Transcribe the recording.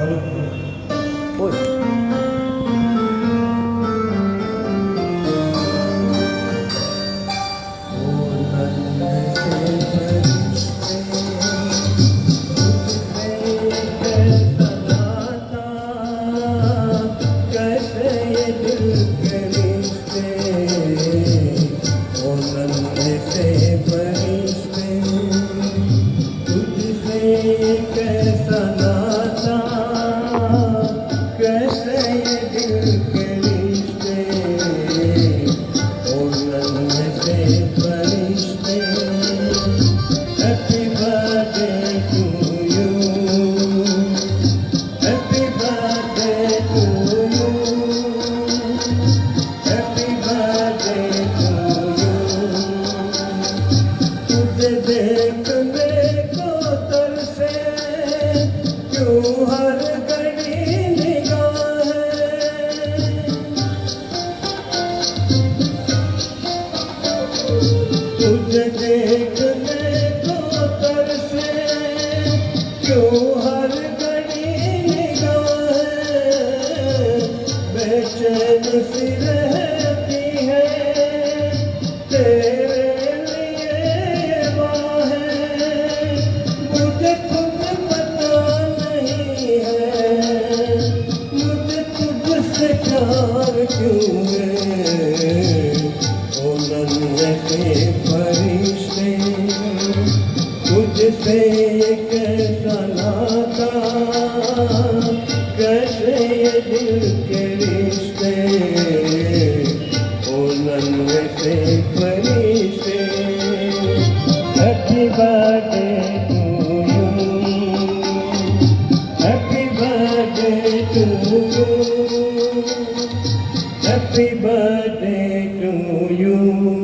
બોલ. कैसा नाता कैसे ये दिल के रिश्ते ओ नन्हे से फरिश्ते happy birthday to you happy birthday to you happy birthday to you तुझे देखने को तरसे क्यों हर घड़ी निगाहें तुझे देखने को तरसे क्यों हर घड़ी निगाहें बेचैन सी रहती है तेरे लिए ये बाहें मुझे खुद पता नहीं है मुझे तुझसे प्यार क्यों है ओ नन्हे से फरिश्ते तुझसे ये कैसा नाता कैसे ये दिल के रिश्ते ओ नन्हे से फरिश्ते happy birthday to you happy birthday to you happy birthday to you